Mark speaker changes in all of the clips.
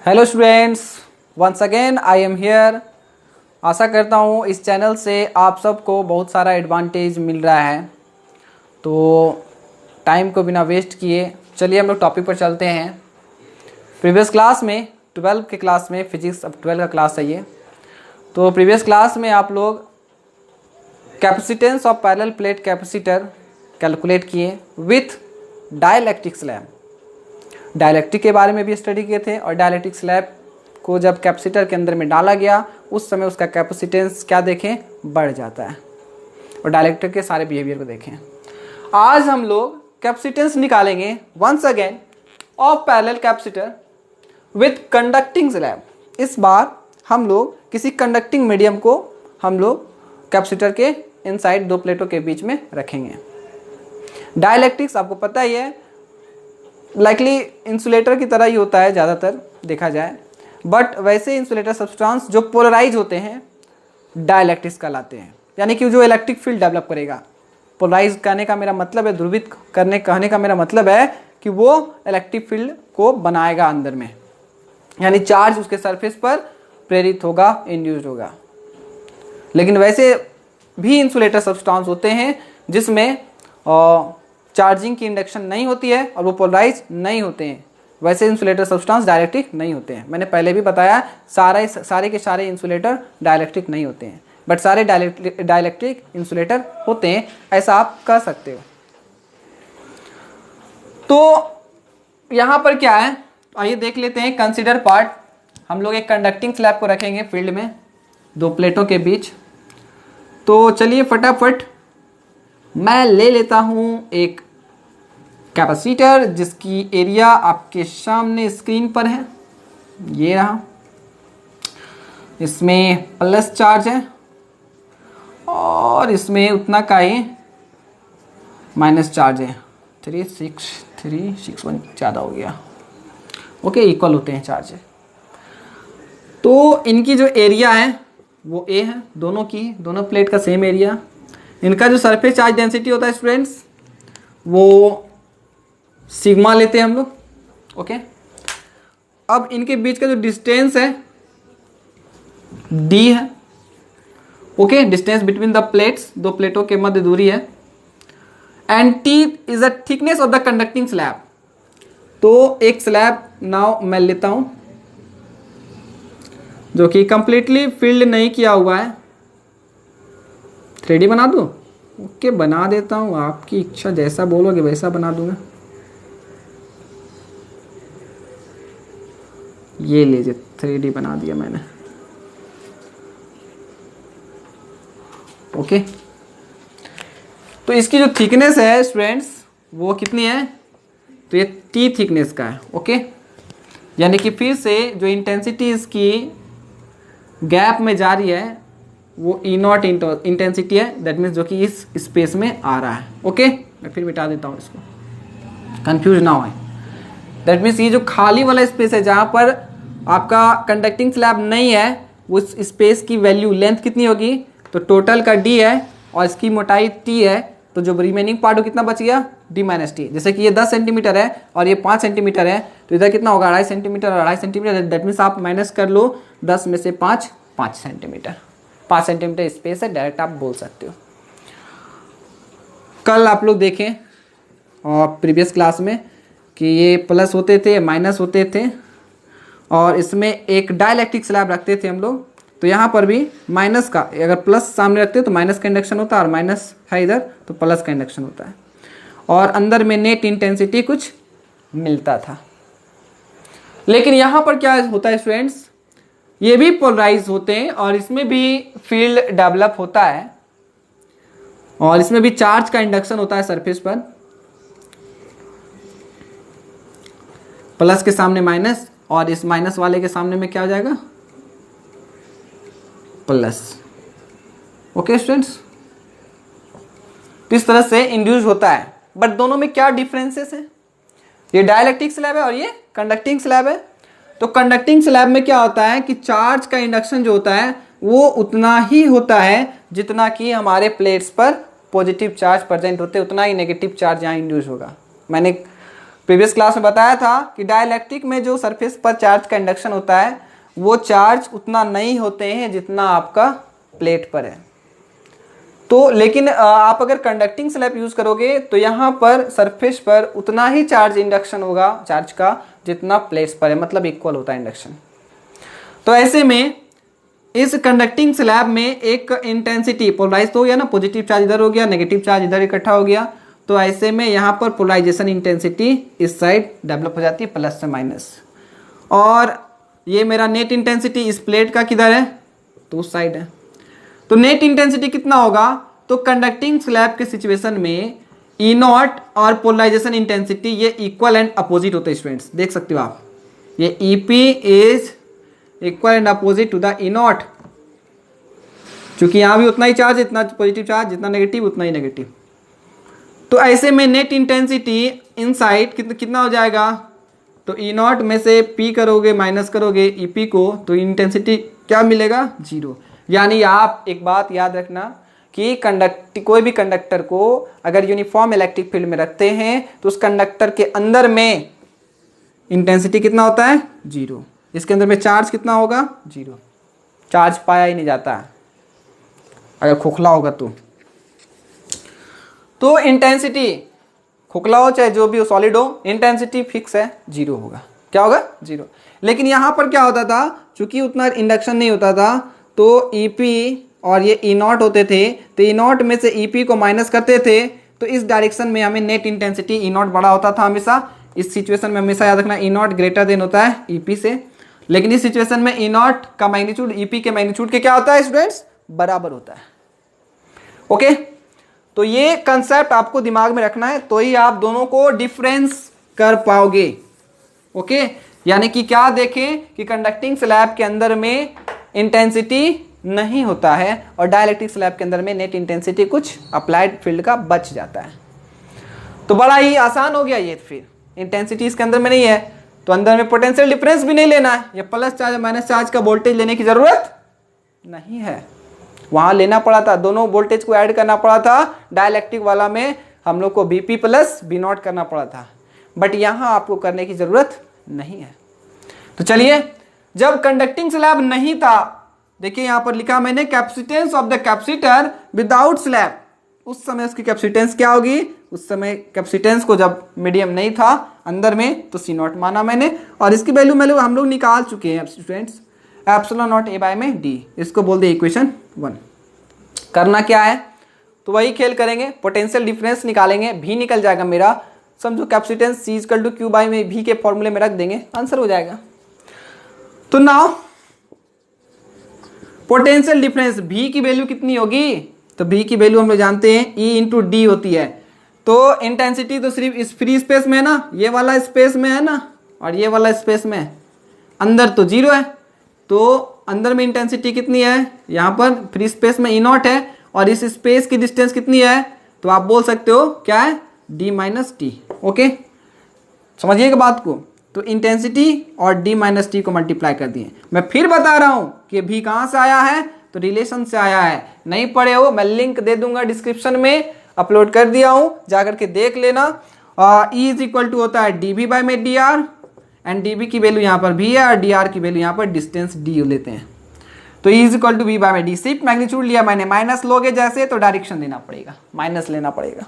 Speaker 1: Hello students, once again I am here. आशा करता हूँ इस चैनल से आप सबको बहुत सारा एडवांटेज मिल रहा है। तो टाइम को बिना वेस्ट किए चलिए हम लोग टॉपिक पर चलते हैं। प्रीवियस क्लास में 12 के क्लास में फिजिक्स, अब 12 का क्लास है ये। तो प्रीवियस क्लास में आप लोग capacitance of parallel plate capacitor calculate किए विथ डाइलेक्ट्रिक स्लैब। डाइलेक्ट्रिक के बारे में भी स्टडी किए थे और डाइलेक्ट्रिक स्लैब को जब कैपेसिटर के अंदर में डाला गया उस समय उसका कैपेसिटेंस क्या देखें, बढ़ जाता है। और डाइलेक्ट्रिक के सारे बिहेवियर को देखें। आज हम लोग कैपेसिटेंस निकालेंगे once again of parallel capacitor with conducting slab. इस बार हम लोग किसी कंडक्टिंग मीडियम को हम लोग कैपेसिटर के इनसाइड दो प्लेटों के बीच में रखेंगे। डाइलेक्ट्रिक्स आपको पता ही है, लाइकली इंसुलेटर की तरह ही होता है ज़्यादातर देखा जाए, बट वैसे इंसुलेटर सब्सटेंस जो पोलराइज होते हैं डाइलेक्ट्रिक्स कहलाते हैं, यानी कि जो इलेक्ट्रिक फील्ड डेवलप करेगा। पोलराइज कहने का मेरा मतलब है, ध्रुवित कहने का मेरा मतलब है कि वो इलेक्ट्रिक फील्ड को बनाएगा अंदर में, यानी चार्ज उसके सरफेस पर प्रेरित होगा, इंड्यूस्ड होगा। लेकिन वैसे भी इंसुलेटर सब्सटेंस होते हैं जिसमें चार्जिंग की इंडक्शन नहीं होती है और वो पोलराइज नहीं होते हैं। वैसे इंसुलेटर सब्सटेंस डाइलेक्ट्रिक नहीं होते हैं। मैंने पहले भी बताया सारे के सारे इंसुलेटर डाइलेक्ट्रिक नहीं होते हैं, बट सारे डाइलेक्ट्रिक इंसुलेटर होते हैं, ऐसा आप कह सकते हो। तो यहाँ पर क्या है, आइए देख लेते हैं। कंसीडर पार्ट, हम लोग एक कंडक्टिंग स्लैब को रखेंगे फील्ड में दो प्लेटों के बीच। तो चलिए फटाफट मैं ले लेता हूं एक कैपेसिटर जिसकी एरिया आपके सामने स्क्रीन पर है, ये रहा। इसमें प्लस चार्ज है और इसमें उतना का ही माइनस चार्ज है। 36361 ज़्यादा हो गया, ओके, इक्वल होते हैं चार्ज। तो इनकी जो एरिया है वो ए है, दोनों प्लेट का सेम एरिया। इनका जो सरफेस चार्ज डेंसिटी होता है स्टूडेंट्स वो सिग्मा लेते हैं हम लोग, ओके। अब इनके बीच का जो डिस्टेंस है डी है, okay, distance between the plates, दो प्लेटों के मध्य दूरी है। And T is the thickness of the conducting slab. तो एक स्लैब नाउ मैं लेता हूं जो कि कंप्लीटली फिल्ड नहीं किया हुआ है। 3D बना दूँ? ओके, बना देता हूँ, आपकी इच्छा, जैसा बोलोगे वैसा बना दूंगा। ये लीजिए 3D बना दिया मैंने, ओके। तो इसकी जो थिकनेस है स्टूडेंट्स वो कितनी है, तो ये T थिकनेस का है, ओके। यानी कि फिर से जो इंटेंसिटी इसकी गैप में जा रही है वो E0 इंटेंसिटी है, दैट मीन्स जो कि इस स्पेस में आ रहा है, ओके। मैं फिर मिटा देता हूँ इसको, कंफ्यूज ना हो। दैट मीन्स ये जो खाली वाला स्पेस है जहाँ पर आपका कंडक्टिंग स्लैब नहीं है, उस स्पेस की वैल्यू लेंथ कितनी होगी, तो टोटल का D है और इसकी मोटाई T है, तो जो रिमेनिंग पार्ट हो कितना बच गया, D माइनस T। जैसे कि ये 10 सेंटीमीटर है और ये 5 सेंटीमीटर है, तो इधर कितना होगा, 2.5 सेंटीमीटर और 2.5 सेंटीमीटर। दैट मीन्स आप माइनस कर लो 10 में से 5 सेंटीमीटर। 5 सेंटीमीटर स्पेस है, डायरेक्ट आप बोल सकते हो। कल आप लोग देखें और प्रीवियस क्लास में कि ये प्लस होते थे, माइनस होते थे, और इसमें एक डाइलेक्ट्रिक स्लैब रखते थे हम लोग। तो यहाँ पर भी माइनस का, अगर प्लस सामने रखते तो माइनस का इंडक्शन होता है और माइनस है इधर तो प्लस का इंडक्शन होता है, और अंदर में नेट इंटेंसिटी कुछ मिलता था। लेकिन यहाँ पर क्या होता है स्टूडेंट्स, ये भी पोलराइज होते हैं और इसमें भी फील्ड डेवलप होता है और इसमें भी चार्ज का इंडक्शन होता है सरफेस पर। प्लस के सामने माइनस और इस माइनस वाले के सामने में क्या हो जाएगा, प्लस, ओके स्टूडेंट्स। इस तरह से इंड्यूस होता है। बट दोनों में क्या डिफरेंसेस है, ये डाइलेक्ट्रिक स्लैब है और ये कंडक्टिंग स्लैब है। तो कंडक्टिंग स्लैब में क्या होता है कि चार्ज का इंडक्शन जो होता है वो उतना ही होता है जितना कि हमारे प्लेट्स पर पॉजिटिव चार्ज प्रेजेंट होते हैं, उतना ही नेगेटिव चार्ज यहाँ इंड्यूस होगा। मैंने प्रीवियस क्लास में बताया था कि डाइलेक्ट्रिक में जो सरफेस पर चार्ज का इंडक्शन होता है वो चार्ज उतना नहीं होते हैं जितना आपका प्लेट पर है। तो लेकिन आप अगर कंडक्टिंग स्लैब यूज करोगे तो यहाँ पर सरफेस पर उतना ही चार्ज इंडक्शन होगा चार्ज का जितना प्लेट्स पर है, मतलब इक्वल होता है इंडक्शन। तो ऐसे में इस कंडक्टिंग स्लैब में एक इंटेंसिटी पोलराइज तो हो गया ना, पॉजिटिव चार्ज इधर हो गया, नेगेटिव चार्ज इधर इकट्ठा हो गया। तो ऐसे में यहाँ पर पोलराइजेशन इंटेंसिटी इस साइड डेवलप हो जाती है प्लस से माइनस, और ये मेरा नेट इंटेंसिटी इस प्लेट का किधर है तो उस साइड है। तो नेट इंटेंसिटी कितना होगा, तो कंडक्टिंग स्लैब के सिचुएशन में ई नॉट और पोलराइजेशन इंटेंसिटी ये इक्वल एंड अपोजिट होते हैं स्टूडेंट्स, देख सकते हो आप, ये E P is equal and opposite to the E naught, क्योंकि यहाँ भी उतना ही चार्ज, इतना पॉजिटिव चार्ज, जितना नेगेटिव उतना ही नेगेटिव। तो ऐसे में नेट इंटेंसिटी इनसाइड कितना हो जाएगा, तो ई नॉट में से पी करोगे माइनस करोगे ई पी को, तो इंटेंसिटी क्या मिलेगा, जीरो। यानी आप एक बात याद रखना कि कोई भी कंडक्टर को अगर यूनिफॉर्म इलेक्ट्रिक फील्ड में रखते हैं तो उस कंडक्टर के अंदर में इंटेंसिटी कितना होता है, जीरो। इसके अंदर में चार्ज कितना होगा, जीरो। चार्ज पाया ही नहीं जाता है अगर खोखला होगा तो इंटेंसिटी खोखला हो चाहे जो भी हो, सॉलिड हो, इंटेंसिटी फिक्स है, जीरो होगा। क्या होगा, जीरो। लेकिन यहाँ पर क्या होता था, चूंकि उतना इंडक्शन नहीं होता था तो ईपी और ये ई नॉट होते थे, तो ई नॉट में से ईपी को माइनस करते थे, तो इस डायरेक्शन में हमें नेट इंटेंसिटी ई नॉट बड़ा होता था हमेशा। इस सिचुएशन में हमेशा याद रखना ई नॉट ग्रेटर देन होता है ईपी से, लेकिन इस सिचुएशन में ई नॉट का मैग्नीट्यूड ईपी के मैग्नीट्यूड के क्या होता है स्टूडेंट्स, बराबर होता है। ओके, तो ये कंसेप्ट आपको दिमाग में रखना है, तो ही आप दोनों को डिफरेंस कर पाओगे। ओके, यानी कि क्या देखें कि कंडक्टिंग स्लैब के अंदर में इंटेंसिटी नहीं होता है और डाइलेक्ट्रिक स्लैब के अंदर में नेट इंटेंसिटी कुछ अप्लाइड फील्ड का बच जाता है। तो बड़ा ही आसान हो गया ये। फिर इंटेंसिटी इसके अंदर में नहीं है तो अंदर में पोटेंशियल डिफरेंस भी नहीं लेना है, या प्लस चार्ज माइनस चार्ज का वोल्टेज लेने की जरूरत नहीं है। वहां लेना पड़ा था, दोनों वोल्टेज को ऐड करना पड़ा था। डाइलेक्ट्रिक वाला में हम लोग को बीपी प्लस बी नॉट करना पड़ा था, बट यहां आपको करने की जरूरत नहीं है। तो चलिए, जब कंडक्टिंग स्लैब नहीं था, देखिए यहां पर लिखा मैंने capacitance of the capacitor without slab, उस समय उसकी कैपेसिटेंस क्या होगी, उस समय कैपेसिटेंस को जब मीडियम नहीं था अंदर में तो सी नॉट माना मैंने, और इसकी वैल्यू हम लोग निकाल चुके हैं students, epsilon naught A by में डी, इसको बोल दे इक्वेशन 1। करना क्या है, तो वही खेल करेंगे, पोटेंशियल डिफरेंस निकालेंगे, भी निकल जाएगा मेरा, समझो capacitance C equal to Q by में भी के फॉर्मूले में रख देंगे, आंसर हो जाएगा। तो नाउ पोटेंशियल डिफरेंस भी की वैल्यू कितनी होगी, तो भी की वैल्यू हम लोग जानते हैं ई इंटू डी होती है। तो इंटेंसिटी तो सिर्फ इस फ्री स्पेस में है ना, ये वाला स्पेस में है ना, और ये वाला स्पेस में, अंदर तो जीरो है, तो अंदर में इंटेंसिटी कितनी है, यहाँ पर फ्री स्पेस में ई नॉट है, और इस स्पेस की डिस्टेंस कितनी है, तो आप बोल सकते हो क्या है, डी माइनस टी। ओके, समझिएगा बात को। तो इंटेंसिटी और डी माइनस टी को मल्टीप्लाई कर दिए। मैं फिर बता रहा हूं कि भी कहां से आया है, तो रिलेशन से आया है। नहीं पढ़े हो, मैं लिंक दे दूंगा डिस्क्रिप्शन में, अपलोड कर दिया हूं, जाकर के देख लेना। ई इज इक्वल टू होता है डी बी बाई में D R, and D B की वैल्यू यहाँ पर भी है और डी आर की वैल्यू यहाँ पर डिस्टेंस डी लेते हैं। तो E is equal to B by में डी, सिर्फ मैग्नीट्यूड लिया मैंने, माइनस लोगे जैसे तो डायरेक्शन देना पड़ेगा, माइनस लेना पड़ेगा।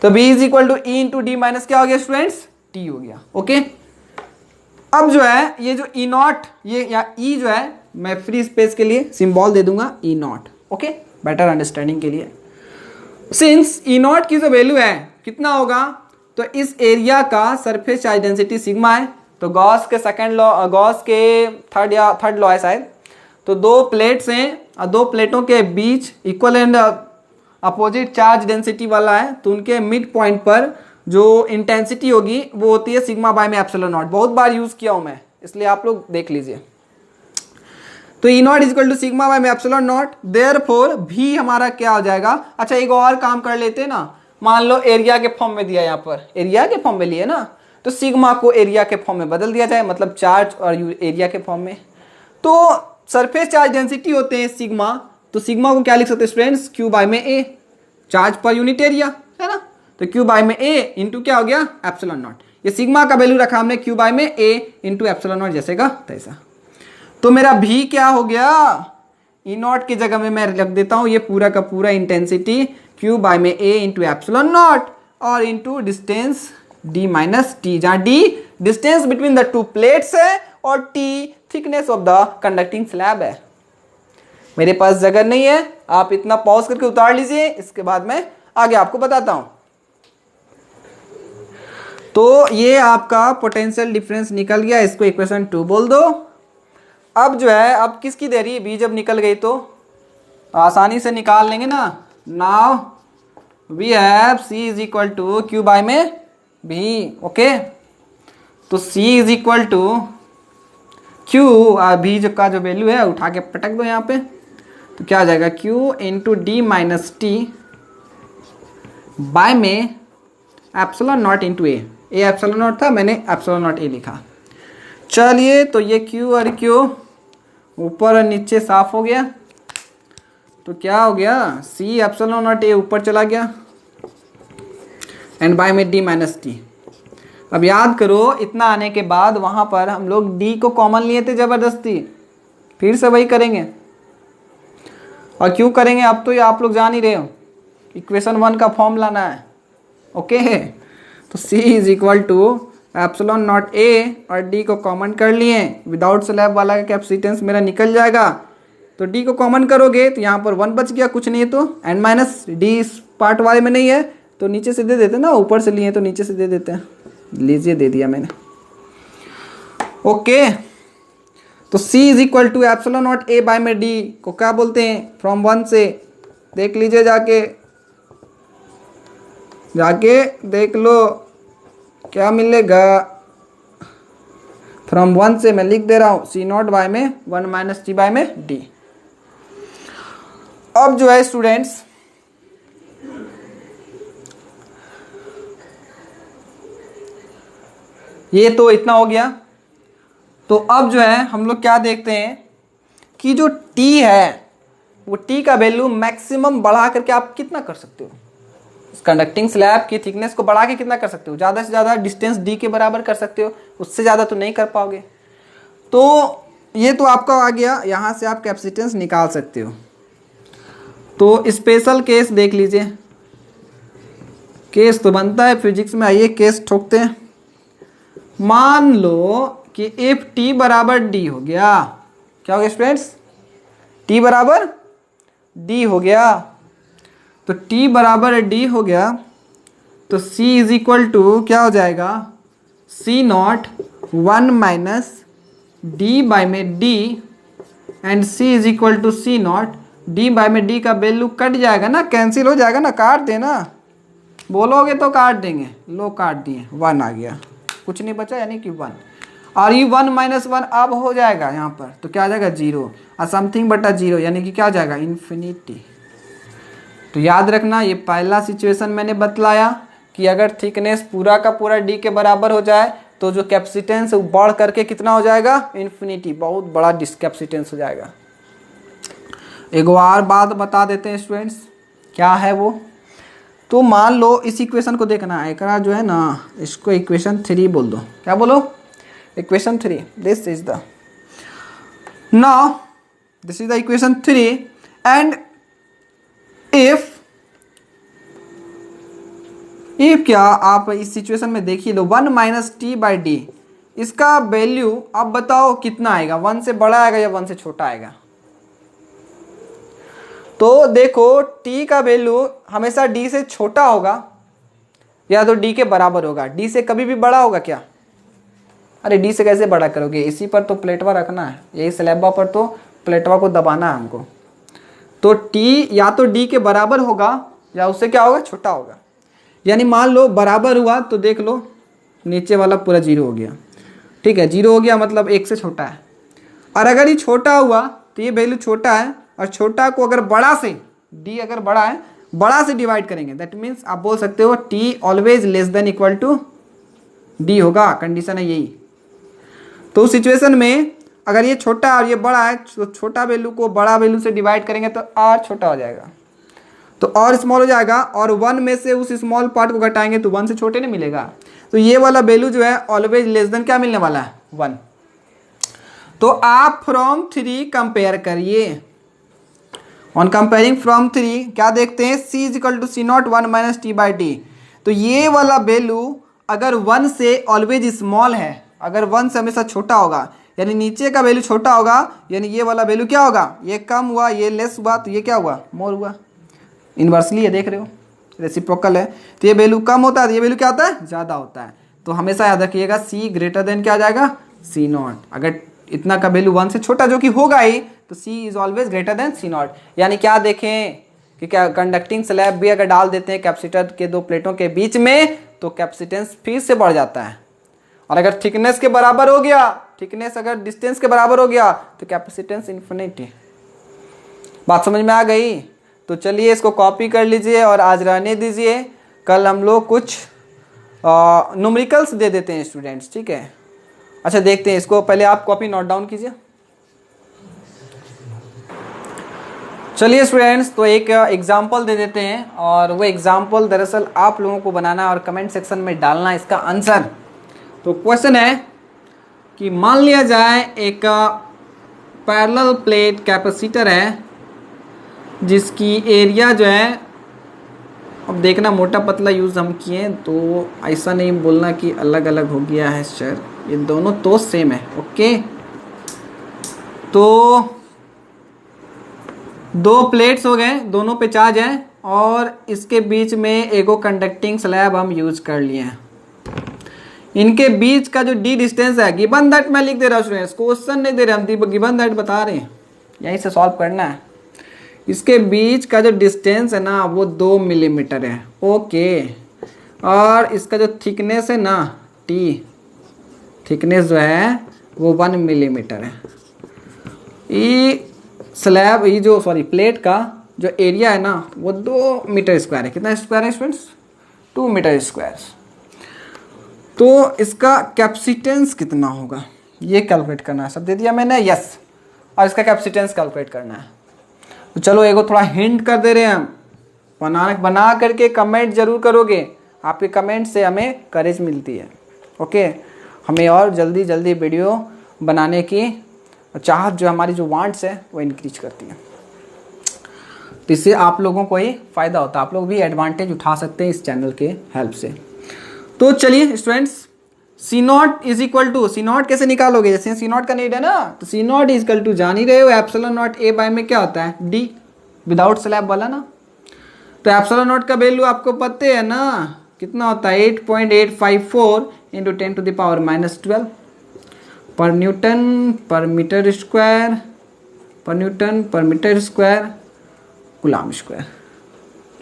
Speaker 1: तो B is equal to E into D minus क्या हो गया स्टूडेंट्स, टी हो गया। ओके, अब जो है ये जो ई नॉट, ये या ई जो है, मैं फ्री स्पेस के लिए सिंबल दे दूंगा ई नॉट। ओके, बेटर अंडरस्टैंडिंग के लिए, सिंस ई नॉट की जो वैल्यू है कितना होगा, तो इस एरिया का सरफेस चार्ज डेंसिटी सिग्मा है। तो गॉस के सेकंड लॉ, गॉस के थर्ड लॉ है शायद। तो दो प्लेट्स हैं और दो प्लेटों के बीच equal and opposite charge density वाला है, तो उनके मिड पॉइंट पर जो इंटेंसिटी होगी वो होती है सिग्मा बाय में एप्सिलॉन नॉट। बहुत बार यूज किया हूं मैं, इसलिए आप लोग देख लीजिए। तो E naught is equal to sigma by में एप्सिलॉन नॉट, देयरफॉर भी हमारा क्या हो जाएगा। अच्छा, एक और काम कर लेते हैं ना, मान लो एरिया के फॉर्म में दिया, यहाँ पर एरिया के फॉर्म में लिए ना, तो सिग्मा को एरिया के फॉर्म में बदल दिया जाए, मतलब चार्ज और एरिया के फॉर्म में। तो सरफेस चार्ज डेंसिटी होते हैं सिग्मा, तो सिग्मा को क्या लिख सकते हैं स्टूडेंट्स, क्यू बाय में ए, चार्ज पर यूनिट एरिया है ना, तो क्यू बाय में ए इंटू क्या हो गया, एप्सिलॉन नॉट। ये सिग्मा का वैल्यू रखा हमने क्यू बाय में ए इंटू एप्सिलॉन नॉट जैसे का तैसा। तो मेरा भी क्या हो गया, ई नॉट की जगह में मैं रख देता हूं ये पूरा का पूरा इंटेंसिटी क्यू बाय में ए इंटू एप्सिलॉन नॉट और into distance D minus T, जहां D distance between the two plates है और T thickness of the conducting slab है। मेरे पास जगह नहीं है, आप इतना पॉज करके उतार लीजिए, इसके बाद मैं आगे आपको बताता हूं। तो ये आपका पोटेंशियल डिफरेंस निकल गया, इसको इक्वेशन 2 बोल दो। अब जो है, अब किसकी दे रही है, बी जब निकल गई तो आसानी से निकाल लेंगे ना। Now we have C is equal to Q by में भी, ओके। तो C is equal to Q, भी जो का जो वैल्यू है उठा के पटक दो यहाँ पे, तो क्या आ जाएगा Q into D minus T by में epsilon naught into A epsilon naught था, मैंने एप्सिलॉन नॉट ए लिखा। चलिए, तो ये क्यू और क्यू ऊपर और नीचे साफ हो गया, तो क्या हो गया, सी एप्सिलॉन नॉट ए ऊपर चला गया एंड बाय में डी माइनस टी। अब याद करो, इतना आने के बाद वहां पर हम लोग डी को कॉमन लिए थे जबरदस्ती, फिर से वही करेंगे। और क्यों करेंगे, अब तो ये आप लोग जान ही रहे हो, इक्वेशन 1 का फॉर्म लाना है, ओके। तो C is equal to epsilon naught A और D को कॉमन कर लिए, विदाउट स्लैब वाला का कैपेसिटेंस मेरा निकल जाएगा। तो D को कॉमन करोगे तो यहाँ पर 1 बच गया, कुछ नहीं है तो एंड माइनस डी इस पार्ट वाले में नहीं है तो नीचे से दे देते ना, ऊपर से लिए तो नीचे से दे देते हैं। लीजिए, दे दिया मैंने, ओके। तो C is equal to epsilon naught A by में D को क्या बोलते हैं, फ्रॉम 1 से देख लीजिए, जाके देख लो क्या मिलेगा। फ्रॉम 1 से मैं लिख दे रहा हूं सी नॉट बाय में 1 माइनस टी बाय में डी। अब जो है स्टूडेंट्स, ये तो इतना हो गया। तो अब जो है हम लोग क्या देखते हैं कि जो t है वो t का वैल्यू मैक्सिमम बढ़ा करके आप कितना कर सकते हो, कंडक्टिंग स्लैब की थिकनेस को बढ़ा के कितना कर सकते हो, ज़्यादा से ज़्यादा डिस्टेंस d के बराबर कर सकते हो, उससे ज़्यादा तो नहीं कर पाओगे। तो ये तो आपका आ गया, यहाँ से आप कैपेसिटेंस निकाल सकते हो। तो स्पेशल केस देख लीजिए, केस तो बनता है फिजिक्स में, आइए केस ठोकते हैं। मान लो कि इफ t बराबर d हो गया, क्या हो गया स्टूडेंट्स, t बराबर d हो गया, तो t बराबर d हो गया तो c इज इक्वल टू क्या हो जाएगा, c naught 1 minus D by में d and c is equal to c naught d by में d का वैल्यू कट जाएगा ना, कैंसिल हो जाएगा ना, काट देना, बोलोगे तो काट देंगे, लो काट दिए, 1 आ गया, कुछ नहीं बचा यानी कि 1। और ये 1 माइनस 1 अब हो जाएगा यहाँ पर, तो क्या आ जाएगा 0 और समथिंग बटा 0 यानी कि क्या आ जाएगा इन्फिनिटी। तो याद रखना, ये पहला सिचुएशन मैंने बतलाया कि अगर थिकनेस पूरा का पूरा d के बराबर हो जाए तो जो कैपेसिटेंस बढ़ करके कितना हो जाएगा, इन्फिनिटी, बहुत बड़ा डिस्कैपेसिटेंस हो जाएगा। एक और बात बता देते हैं स्टूडेंट्स, क्या है वो, तो मान लो इस इक्वेशन को देखना है, एक जो है ना, इसको इक्वेशन 3 बोल दो, क्या बोलो, equation 3, this is the, now this is the equation 3 and if क्या आप इस सिचुएशन में देखिए लो 1 माइनस टी बाई डी, इसका वैल्यू आप बताओ कितना आएगा, 1 से बड़ा आएगा या 1 से छोटा आएगा। तो देखो t का वैल्यू हमेशा d से छोटा होगा या तो d के बराबर होगा, d से कभी भी बड़ा होगा क्या, अरे d से कैसे बड़ा करोगे, इसी पर तो प्लेटवा रखना है, यही स्लैबा पर तो प्लेटवा को दबाना है हमको। तो t या तो d के बराबर होगा या उससे क्या होगा, छोटा होगा। यानी मान लो बराबर हुआ तो देख लो नीचे वाला पूरा 0 हो गया, ठीक है, 0 हो गया मतलब 1 से छोटा है। और अगर ये छोटा हुआ तो ये वैल्यू छोटा है, और छोटा को अगर बड़ा से, d अगर बड़ा है, बड़ा से डिवाइड करेंगे, दैट मीन्स आप बोल सकते हो t always less than equal to d होगा, कंडीशन है यही। तो उस सिचुएशन में अगर ये छोटा और ये बड़ा है तो छोटा वैल्यू को बड़ा वैल्यू से डिवाइड करेंगे तो r छोटा हो जाएगा, तो और स्मॉल हो जाएगा, और 1 में से उस स्मॉल पार्ट को घटाएंगे तो 1 से छोटे नहीं मिलेगा। तो तो ये वाला वैल्यू जो है ऑलवेज लेस देन क्या मिलने वाला है 1। तो आप फ्रॉम 3 कंपेयर करिए। ऑन कंपेयरिंग फ्रॉम 3 क्या देखते हैं, c is equal to C naught 1 minus T by T. तो ये वाला वैल्यू अगर 1 से ऑलवेज स्मॉल है, अगर 1 से हमेशा छोटा होगा, यानी नीचे का वैल्यू छोटा होगा, यानी ये वाला वैल्यू क्या होगा, ये कम हुआ, ये लेस हुआ, तो ये क्या हुआ, मोर हुआ। इन्वर्सली ये देख रहे हो, रेसिप्रोकल है, तो ये वैल्यू कम होता है, तो ये वैल्यू क्या होता है, ज़्यादा होता है। तो हमेशा याद रखिएगा c ग्रेटर देन क्या आ जाएगा, c नॉट। अगर इतना का वैल्यू 1 से छोटा जो कि होगा ही, तो c is always greater than c not. यानी क्या देखें कि क्या कंडक्टिंग स्लैब भी अगर डाल देते हैं कैपेसिटर के दो प्लेटों के बीच में, तो कैपेसिटेंस फिर से बढ़ जाता है। और अगर थिकनेस के बराबर हो गया, थिकनेस अगर डिस्टेंस के बराबर हो गया, तो कैपेसिटेंस इन्फिनिट है। बात समझ में आ गई? तो चलिए इसको कॉपी कर लीजिए और आज रहने दीजिए। कल हम लोग कुछ न्यूमेरिकल्स दे देते हैं स्टूडेंट्स, ठीक है। अच्छा देखते हैं इसको, पहले आप कॉपी नोट डाउन कीजिए। चलिए स्टूडेंट्स, तो एक एग्जाम्पल दे देते हैं, और वो एग्जाम्पल दरअसल आप लोगों को बनाना है और कमेंट सेक्शन में डालना है इसका आंसर। तो क्वेश्चन है कि मान लिया जाए एक पैरेलल प्लेट कैपेसिटर है जिसकी एरिया जो है, अब देखना मोटा पतला यूज़ हम किए, तो ऐसा नहीं बोलना कि अलग अलग हो गया है सर, ये दोनों तो सेम है। ओके, तो 2 प्लेट्स हो गए, दोनों पे चार्ज है, और इसके बीच में एगो कंडक्टिंग स्लैब हम यूज कर लिए हैं। इनके बीच का जो डी डिस्टेंस है, गिवन दैट मैं लिख दे रहा हूँ स्टूडेंट्स, क्वेश्चन नहीं दे रहे हम, गिवन दैट बता रहे हैं, यहीं से सॉल्व करना है। इसके बीच का जो डिस्टेंस है ना वो 2 मिलीमीटर है। ओके, और इसका जो थिकनेस है ना टी, थिकनेस जो है वो 1 मिलीमीटर है। ये स्लैब, ये जो सॉरी प्लेट का जो एरिया है ना वो 2 मीटर स्क्वायर है। कितना स्क्वायर है स्टूडेंट्स, 2 मीटर स्क्वायर। तो इसका कैपेसिटेंस कितना होगा ये कैलकुलेट करना है। सब दे दिया मैंने, यस, और इसका कैपेसिटेंस कैलकुलेट करना है। तो चलो एगो थोड़ा हिंट कर दे रहे हैं हम, बना करके कमेंट जरूर करोगे, आपके कमेंट से हमें करेज मिलती है। ओके, हमें और जल्दी जल्दी वीडियो बनाने की चाहत, जो हमारी जो वांट्स है वो इंक्रीज करती है। तो इससे आप लोगों को ही फ़ायदा होता है, आप लोग भी एडवांटेज उठा सकते हैं इस चैनल के हेल्प से। तो चलिए students, C not is equal to, C not कैसे निकालोगे, जैसे सी नॉट का नीड है ना, तो सी नॉट इज इक्वल टू जान ही रहे हो, एप्सिलॉन नॉट ए बाय में क्या होता है, डी, विदाउट स्लैब वाला ना। तो एप्सिलॉन नॉट का वैल्यू आपको पता है ना, कितना होता है, 8.854 into 10 to the power -12 per newton per metre square, per newton per metre square coulomb square.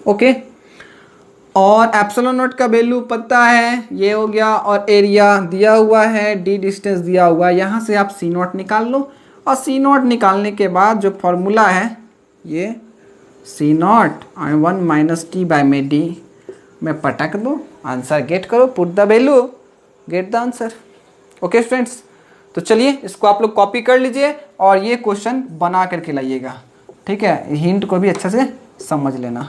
Speaker 1: Okay, और एप्सिलॉन नॉट का वैल्यू पता है, ये हो गया, और एरिया दिया हुआ है, डी डिस्टेंस दिया हुआ है। यहाँ से आप सी नॉट निकाल लो, और सी नॉट निकालने के बाद जो फॉर्मूला है ये सी नॉट 1 माइनस टी बाय में डी में पटक दो, आंसर गेट करो, put the value, get the answer. Okay students, तो चलिए इसको आप लोग कॉपी कर लीजिए और ये क्वेश्चन बना करके लाइएगा, ठीक है। हिंट को भी अच्छे से समझ लेना।